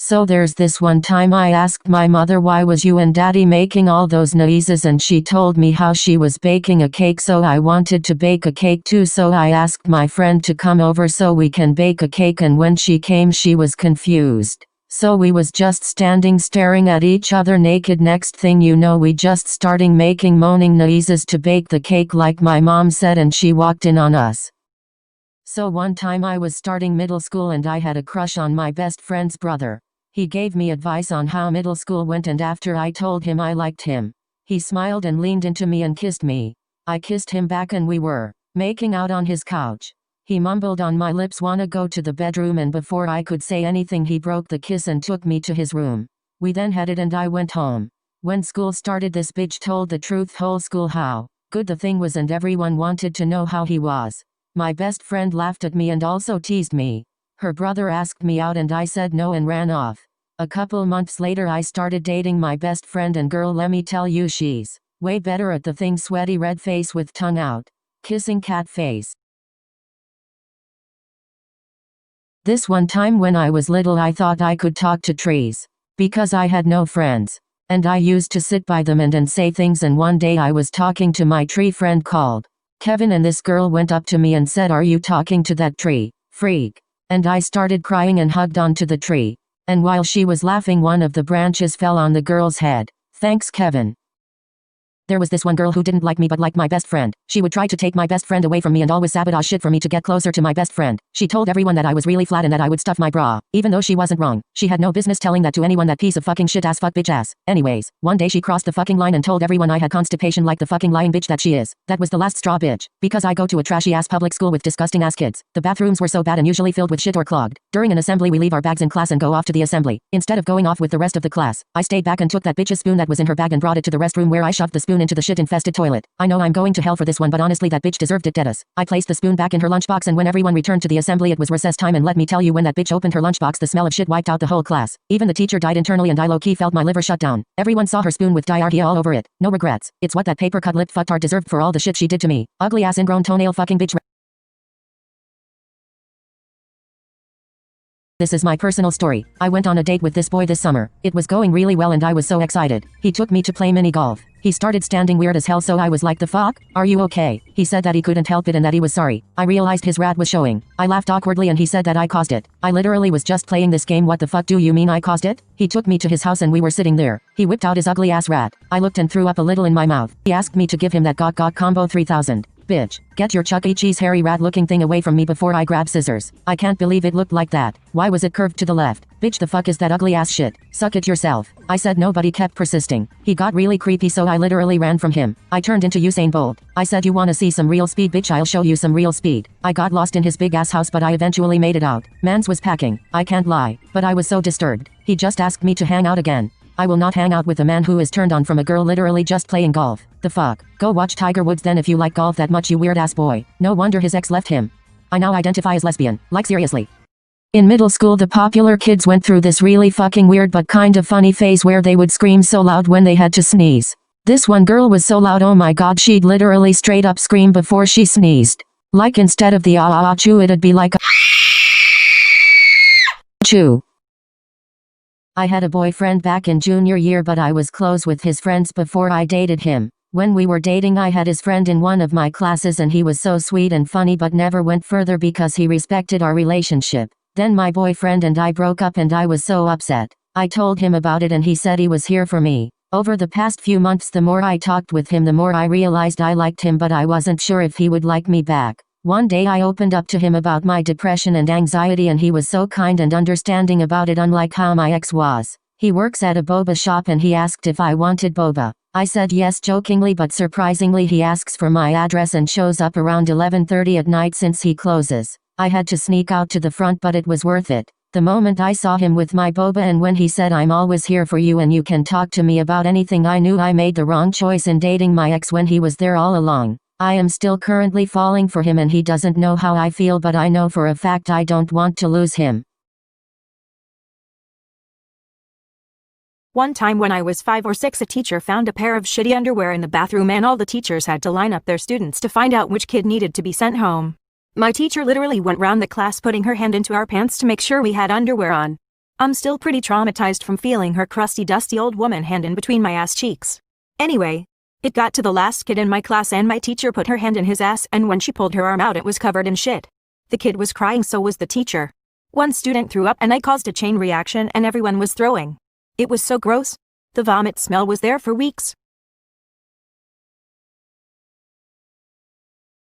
So there's this one time I asked my mother, why was you and daddy making all those noises, and she told me how she was baking a cake, so I wanted to bake a cake too, so I asked my friend to come over so we can bake a cake, and when she came she was confused. So we was just standing staring at each other naked. Next thing you know, we just starting making moaning noises to bake the cake like my mom said, and she walked in on us. So one time I was starting middle school and I had a crush on my best friend's brother. He gave me advice on how middle school went, and after I told him I liked him, he smiled and leaned into me and kissed me. I kissed him back and we were making out on his couch. He mumbled on my lips, "Wanna go to the bedroom?" and before I could say anything he broke the kiss and took me to his room. We then headed and I went home. When school started, this bitch told the truth, whole school, how good the thing was, and everyone wanted to know how he was. My best friend laughed at me and also teased me. Her brother asked me out and I said no and ran off. A couple months later I started dating my best friend, and girl, let me tell you, she's way better at the thing. Sweaty red face with tongue out, kissing cat face. This one time when I was little I thought I could talk to trees, because I had no friends, and I used to sit by them and say things, and one day I was talking to my tree friend called Kevin, and this girl went up to me and said, "Are you talking to that tree, freak?" And I started crying and hugged onto the tree. And while she was laughing, one of the branches fell on the girl's head. Thanks, Kevin. There was this one girl who didn't like me but liked my best friend. She would try to take my best friend away from me and always sabotage shit for me to get closer to my best friend. She told everyone that I was really flat and that I would stuff my bra. Even though she wasn't wrong, she had no business telling that to anyone, that piece of fucking shit ass fuck bitch ass. Anyways, one day she crossed the fucking line and told everyone I had constipation like the fucking lying bitch that she is. That was the last straw, bitch. Because I go to a trashy ass public school with disgusting ass kids. The bathrooms were so bad and usually filled with shit or clogged. During an assembly we leave our bags in class and go off to the assembly. Instead of going off with the rest of the class, I stayed back and took that bitch's spoon that was in her bag and brought it to the restroom, where I shoved the spoon into the shit infested toilet. I know I'm going to hell for this one, but honestly that bitch deserved it, deadass. I placed the spoon back in her lunchbox, and when everyone returned to the assembly it was recess time, and let me tell you, when that bitch opened her lunchbox the smell of shit wiped out the whole class. Even the teacher died internally and I low-key felt my liver shut down. Everyone saw her spoon with diarrhea all over it. No regrets. It's what that paper cut lip fucktard deserved for all the shit she did to me. Ugly ass ingrown toenail fucking bitch. This is my personal story. I went on a date with this boy this summer. It was going really well and I was so excited. He took me to play mini golf. He started standing weird as hell, so I was like, "The fuck? Are you okay?" He said that he couldn't help it and that he was sorry. I realized his rat was showing. I laughed awkwardly and he said that I caused it. I literally was just playing this game. What the fuck do you mean I caused it? He took me to his house and we were sitting there. He whipped out his ugly ass rat. I looked and threw up a little in my mouth. He asked me to give him that got combo 3000. Bitch, get your Chuck E. Cheese hairy rat looking thing away from me before I grab scissors. I can't believe it looked like that. Why was it curved to the left? Bitch, the fuck is that ugly ass shit? Suck it yourself. I said no, but he kept persisting. He got really creepy, so I literally ran from him. I turned into Usain Bolt. I said, "You wanna see some real speed, bitch? I'll show you some real speed." I got lost in his big ass house, but I eventually made it out. Mans was packing. I can't lie, but I was so disturbed. He just asked me to hang out again. I will not hang out with a man who is turned on from a girl literally just playing golf. The fuck? Go watch Tiger Woods then if you like golf that much, you weird ass boy. No wonder his ex left him. I now identify as lesbian. Like seriously. In middle school the popular kids went through this really fucking weird but kind of funny phase where they would scream so loud when they had to sneeze. This one girl was so loud, oh my god, she'd literally straight up scream before she sneezed. Like instead of the ah-ah-achoo it'd be like a chew. I had a boyfriend back in junior year, but I was close with his friends before I dated him. When we were dating I had his friend in one of my classes and he was so sweet and funny but never went further because he respected our relationship. Then my boyfriend and I broke up and I was so upset. I told him about it and he said he was here for me. Over the past few months the more I talked with him the more I realized I liked him, but I wasn't sure if he would like me back. One day I opened up to him about my depression and anxiety and he was so kind and understanding about it, unlike how my ex was. He works at a boba shop and he asked if I wanted boba. I said yes jokingly, but surprisingly he asks for my address and shows up around 11:30 at night since he closes. I had to sneak out to the front, but it was worth it. The moment I saw him with my boba and when he said, "I'm always here for you and you can talk to me about anything," I knew I made the wrong choice in dating my ex when he was there all along. I am still currently falling for him and he doesn't know how I feel, but I know for a fact I don't want to lose him. One time when I was 5 or 6, a teacher found a pair of shitty underwear in the bathroom and all the teachers had to line up their students to find out which kid needed to be sent home. My teacher literally went round the class putting her hand into our pants to make sure we had underwear on. I'm still pretty traumatized from feeling her crusty dusty old woman hand in between my ass cheeks. Anyway, it got to the last kid in my class and my teacher put her hand in his ass, and when she pulled her arm out it was covered in shit. The kid was crying, so was the teacher. One student threw up and I caused a chain reaction and everyone was throwing. It was so gross. The vomit smell was there for weeks.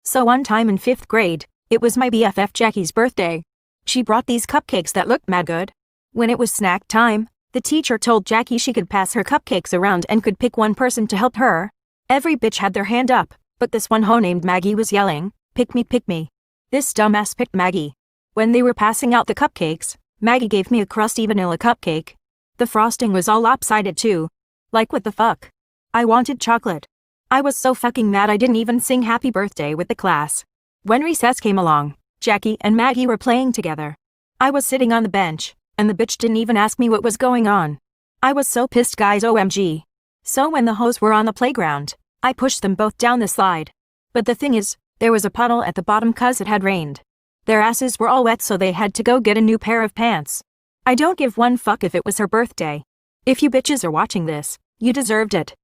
So one time in 5th grade, it was my BFF Jackie's birthday. She brought these cupcakes that looked mad good. When it was snack time, the teacher told Jackie she could pass her cupcakes around and could pick one person to help her. Every bitch had their hand up, but this one hoe named Maggie was yelling, "Pick me, pick me." This dumbass picked Maggie. When they were passing out the cupcakes, Maggie gave me a crusty vanilla cupcake. The frosting was all lopsided too. Like, what the fuck? I wanted chocolate. I was so fucking mad I didn't even sing happy birthday with the class. When recess came along, Jackie and Maggie were playing together. I was sitting on the bench, and the bitch didn't even ask me what was going on. I was so pissed, guys, OMG. So when the hoes were on the playground, I pushed them both down the slide. But the thing is, there was a puddle at the bottom cause it had rained. Their asses were all wet, so they had to go get a new pair of pants. I don't give one fuck if it was her birthday. If you bitches are watching this, you deserved it.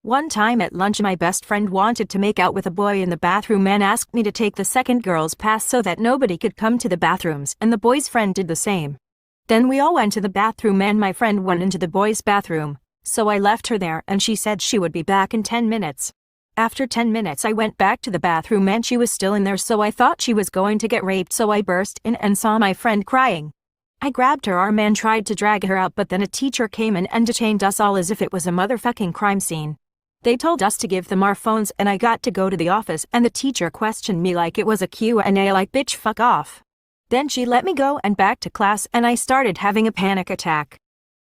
One time at lunch, my best friend wanted to make out with a boy in the bathroom and asked me to take the second girl's pass so that nobody could come to the bathrooms, and the boy's friend did the same. Then we all went to the bathroom and my friend went into the boy's bathroom, so I left her there and she said she would be back in 10 minutes. After 10 minutes I went back to the bathroom and she was still in there, so I thought she was going to get raped, so I burst in and saw my friend crying. I grabbed her arm and tried to drag her out, but then a teacher came in and detained us all as if it was a motherfucking crime scene. They told us to give them our phones and I got to go to the office, and the teacher questioned me like it was a Q&A, like, bitch, fuck off. Then she let me go and back to class and I started having a panic attack.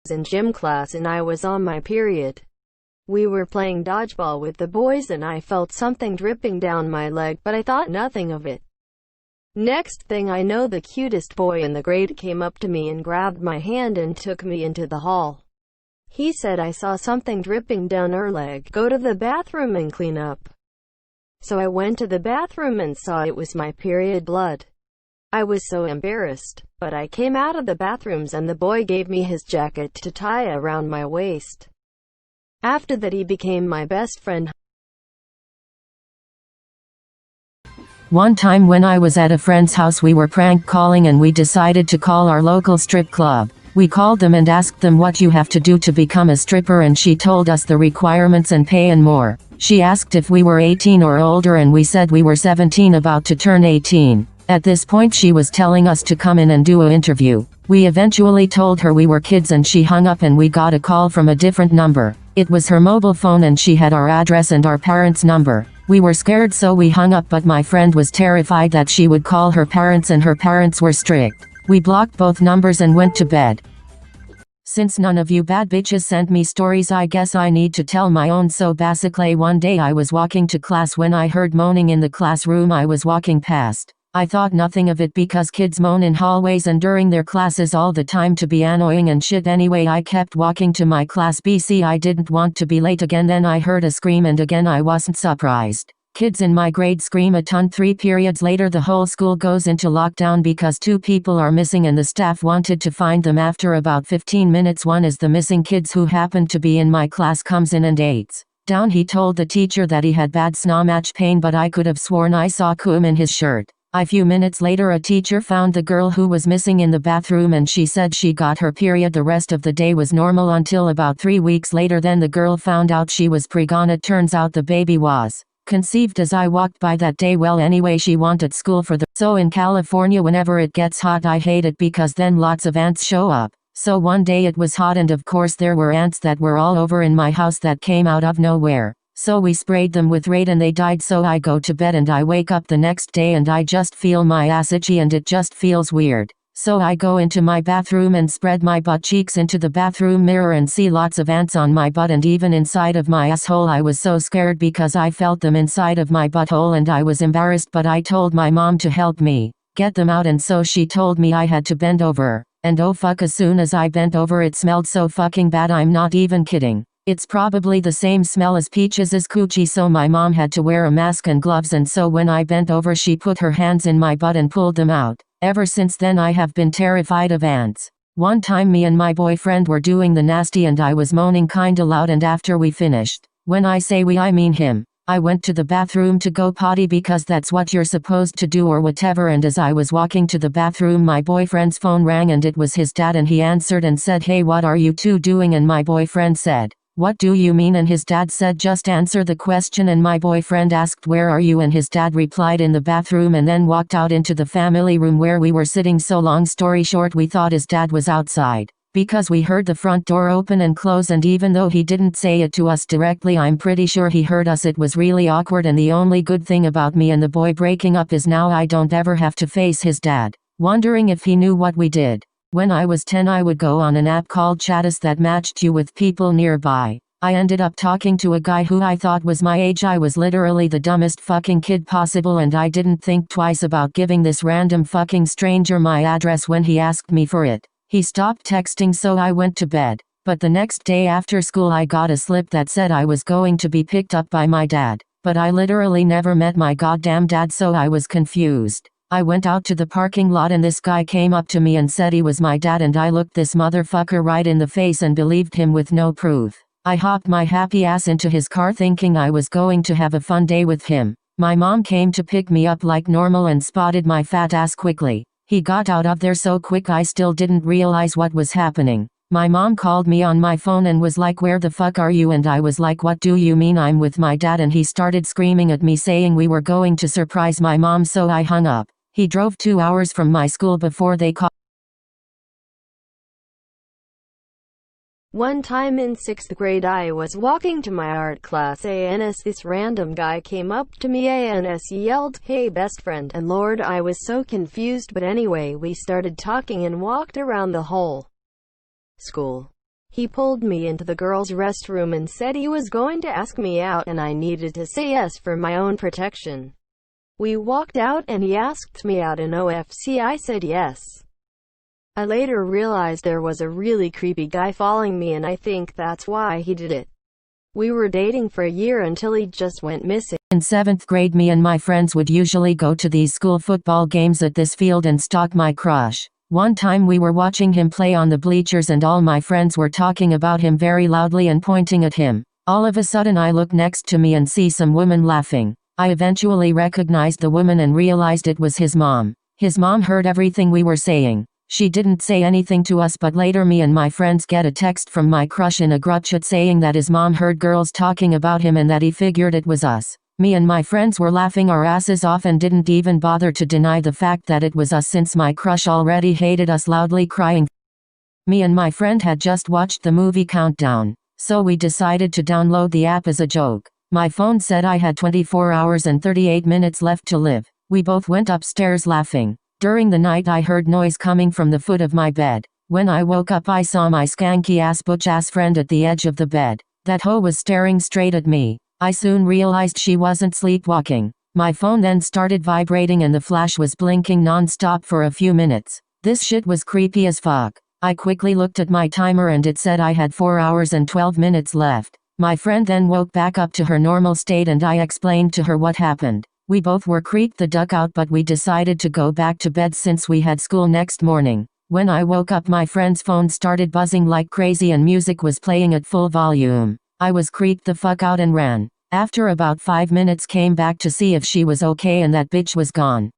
In gym class and I was on my period. We were playing dodgeball with the boys and I felt something dripping down my leg, but I thought nothing of it. Next thing I know, the cutest boy in the grade came up to me and grabbed my hand and took me into the hall. He said, "I saw something dripping down her leg. Go to the bathroom and clean up." So I went to the bathroom and saw it was my period blood. I was so embarrassed, but I came out of the bathrooms and the boy gave me his jacket to tie around my waist. After that he became my best friend. One time when I was at a friend's house, we were prank calling and we decided to call our local strip club. We called them and asked them what you have to do to become a stripper, and she told us the requirements and pay and more. She asked if we were 18 or older and we said we were 17, about to turn 18. At this point she was telling us to come in and do an interview. We eventually told her we were kids and she hung up, and we got a call from a different number. It was her mobile phone and she had our address and our parents' number. We were scared, so we hung up, but my friend was terrified that she would call her parents and her parents were strict. We blocked both numbers and went to bed. Since none of you bad bitches sent me stories, I guess I need to tell my own. So basically, one day I was walking to class when I heard moaning in the classroom I was walking past. I thought nothing of it because kids moan in hallways and during their classes all the time to be annoying and shit. Anyway, I kept walking to my class BC. I didn't want to be late again. Then I heard a scream and again I wasn't surprised. Kids in my grade scream a ton. 3 periods later the whole school goes into lockdown because 2 people are missing and the staff wanted to find them. After about 15 minutes, one is the missing kids who happened to be in my class comes in and aids down. He told the teacher that he had bad stomach pain, but I could have sworn I saw cum in his shirt. A few minutes later a teacher found the girl who was missing in the bathroom and she said she got her period. The rest of the day was normal until about 3 weeks later. Then the girl found out she was pregnant. It turns out the baby was conceived as I walked by that day. Well, anyway, she wanted school for the so in California whenever it gets hot I hate it because then lots of ants show up. So one day it was hot and of course there were ants that were all over in my house that came out of nowhere. So we sprayed them with Raid and they died. So I go to bed and I wake up the next day and I just feel my ass itchy and it just feels weird. So I go into my bathroom and spread my butt cheeks into the bathroom mirror and see lots of ants on my butt and even inside of my asshole. I was so scared because I felt them inside of my butthole and I was embarrassed, but I told my mom to help me get them out, and so she told me I had to bend over. And oh fuck, as soon as I bent over it smelled so fucking bad, I'm not even kidding. It's probably the same smell as Peaches' coochie, so my mom had to wear a mask and gloves, and so when I bent over she put her hands in my butt and pulled them out. Ever since then I have been terrified of ants. One time me and my boyfriend were doing the nasty and I was moaning kinda loud, and after we finished, when I say we I mean him, I went to the bathroom to go potty because that's what you're supposed to do or whatever, and as I was walking to the bathroom my boyfriend's phone rang and it was his dad, and he answered and said, "Hey, what are you two doing?" And my boyfriend said, "What do you mean?" And his dad said, "Just answer the question." And my boyfriend asked, "Where are you?" And his dad replied, "In the bathroom," and then walked out into the family room where we were sitting. So long story short, we thought his dad was outside, because we heard the front door open and close, and even though he didn't say it to us directly, I'm pretty sure he heard us. It was really awkward, and the only good thing about me and the boy breaking up is now I don't ever have to face his dad wondering if he knew what we did. When I was 10 I would go on an app called Chattis that matched you with people nearby. I ended up talking to a guy who I thought was my age. I was literally the dumbest fucking kid possible, and I didn't think twice about giving this random fucking stranger my address when he asked me for it. He stopped texting, so I went to bed. But the next day after school I got a slip that said I was going to be picked up by my dad. But I literally never met my goddamn dad, so I was confused. I went out to the parking lot and this guy came up to me and said he was my dad, and I looked this motherfucker right in the face and believed him with no proof. I hopped my happy ass into his car thinking I was going to have a fun day with him. My mom came to pick me up like normal and spotted my fat ass quickly. He got out of there so quick I still didn't realize what was happening. My mom called me on my phone and was like, "Where the fuck are you?" And I was like, "What do you mean I'm with my dad?" And he started screaming at me saying we were going to surprise my mom, so I hung up. He drove 2 hours from my school before they called. One time in 6th grade I was walking to my art class and this random guy came up to me and yelled, "Hey best friend," and Lord I was so confused, but anyway we started talking and walked around the whole school. He pulled me into the girls' restroom and said he was going to ask me out and I needed to say yes for my own protection. We walked out and he asked me out in OFC. I said yes. I later realized there was a really creepy guy following me and I think that's why he did it. We were dating for a year until he just went missing. In 7th grade me and my friends would usually go to these school football games at this field and stalk my crush. One time we were watching him play on the bleachers and all my friends were talking about him very loudly and pointing at him. All of a sudden I look next to me and see some woman laughing. I eventually recognized the woman and realized it was his mom. His mom heard everything we were saying. She didn't say anything to us, but later me and my friends get a text from my crush in a group chat saying that his mom heard girls talking about him and that he figured it was us. Me and my friends were laughing our asses off and didn't even bother to deny the fact that it was us since my crush already hated us, loudly crying. Me and my friend had just watched the movie Countdown, so we decided to download the app as a joke. My phone said I had 24 hours and 38 minutes left to live. We both went upstairs laughing. During the night I heard noise coming from the foot of my bed. When I woke up I saw my skanky ass butch ass friend at the edge of the bed. That hoe was staring straight at me. I soon realized she wasn't sleepwalking. My phone then started vibrating and the flash was blinking non-stop for a few minutes. This shit was creepy as fuck. I quickly looked at my timer and it said I had 4 hours and 12 minutes left. My friend then woke back up to her normal state and I explained to her what happened. We both were creeped the duck out, but we decided to go back to bed since we had school next morning. When I woke up my friend's phone started buzzing like crazy and music was playing at full volume. I was creeped the fuck out and ran. After about 5 minutes came back to see if she was okay and that bitch was gone.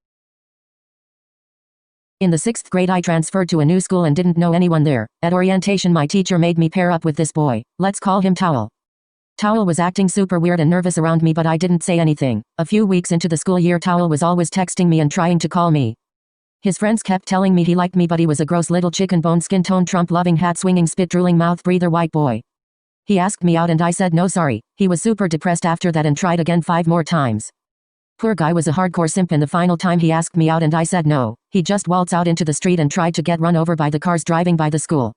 In the 6th grade I transferred to a new school and didn't know anyone there. At orientation my teacher made me pair up with this boy. Let's call him Towel. Towel was acting super weird and nervous around me, but I didn't say anything. A few weeks into the school year Towel was always texting me and trying to call me. His friends kept telling me he liked me, but he was a gross little chicken bone skin tone Trump loving hat swinging spit drooling mouth breather white boy. He asked me out and I said no sorry. He was super depressed after that and tried again 5 more times. Poor guy was a hardcore simp, and the final time he asked me out and I said no, he just waltzed out into the street and tried to get run over by the cars driving by the school.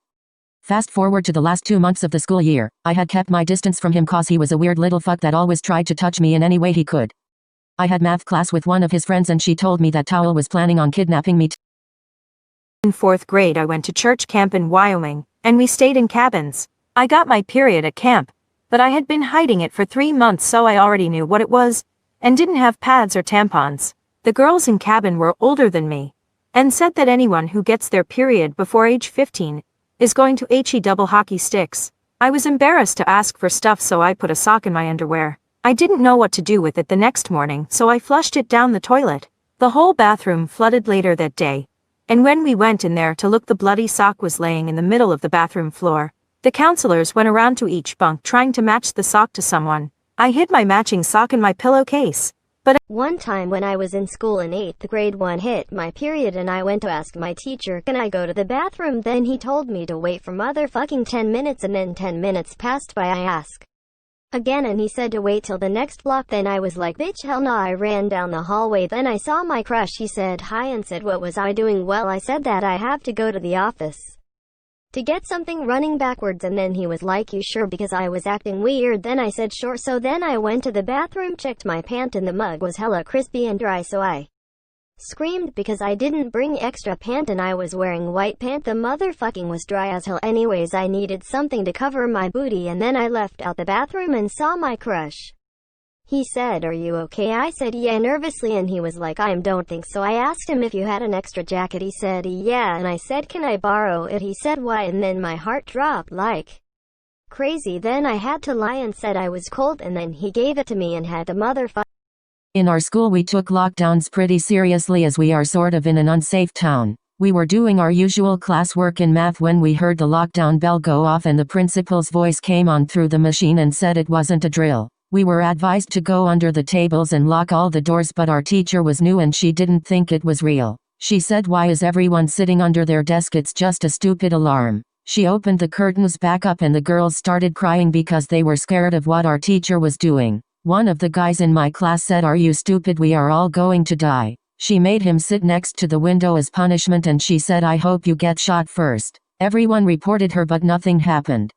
Fast forward to the last 2 months of the school year. I had kept my distance from him cause he was a weird little fuck that always tried to touch me in any way he could. I had math class with one of his friends and she told me that Towel was planning on kidnapping me. In 4th grade I went to church camp in Wyoming, and we stayed in cabins. I got my period at camp, but I had been hiding it for 3 months, so I already knew what it was, and didn't have pads or tampons. The girls in cabin were older than me, and said that anyone who gets their period before age 15 is going to he double hockey sticks. I was embarrassed to ask for stuff, so I put a sock in my underwear. I didn't know what to do with it the next morning, so I flushed it down the toilet. The whole bathroom flooded later that day. And when we went in there to look, the bloody sock was laying in the middle of the bathroom floor. The counselors went around to each bunk trying to match the sock to someone. I hid my matching sock in my pillowcase. But one time when I was in school in 8th grade, one hit my period and I went to ask my teacher, can I go to the bathroom? Then he told me to wait for motherfucking 10 minutes, and then 10 minutes passed by. I asked again and he said to wait till the next block. Then I was like, bitch, hell no. I ran down the hallway. Then I saw my crush. He said hi and said what was I doing. Well, I said that I have to go to the office to get something, running backwards, and then he was like, you sure? Because I was acting weird. Then I said sure. So then I went to the bathroom, checked my pant, and the mug was hella crispy and dry, so I screamed because I didn't bring extra pant and I was wearing white pant. The motherfucking was dry as hell. Anyways, I needed something to cover my booty, and then I left out the bathroom and saw my crush. He said, are you okay? I said yeah, nervously, and he was like, I don't think so. I asked him if you had an extra jacket. He said yeah, and I said, can I borrow it? He said why? And then my heart dropped like crazy. Then I had to lie and said I was cold, and then he gave it to me and had the motherfucker. In our school we took lockdowns pretty seriously as we are sort of in an unsafe town. We were doing our usual classwork in math when we heard the lockdown bell go off and the principal's voice came on through the machine and said it wasn't a drill. We were advised to go under the tables and lock all the doors, but our teacher was new and she didn't think it was real. She said, why is everyone sitting under their desk? It's just a stupid alarm. She opened the curtains back up and the girls started crying because they were scared of what our teacher was doing. One of the guys in my class said, are you stupid? We are all going to die. She made him sit next to the window as punishment and she said, I hope you get shot first. Everyone reported her but nothing happened.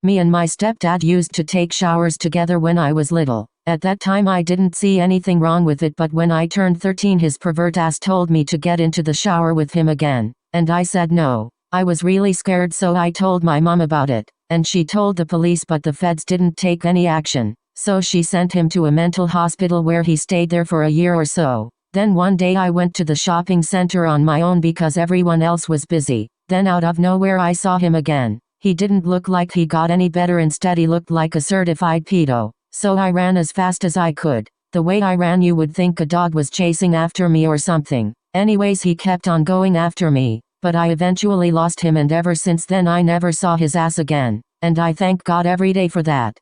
Me and my stepdad used to take showers together when I was little. At that time I didn't see anything wrong with it, but when I turned 13 his pervert ass told me to get into the shower with him again. And I said no. I was really scared, so I told my mom about it. And she told the police, but the feds didn't take any action. So she sent him to a mental hospital where he stayed there for a year or so. Then one day I went to the shopping center on my own because everyone else was busy. Then out of nowhere I saw him again. He didn't look like he got any better, instead he looked like a certified pedo. So I ran as fast as I could. The way I ran you would think a dog was chasing after me or something. Anyways, he kept on going after me, but I eventually lost him, and ever since then I never saw his ass again. And I thank God every day for that.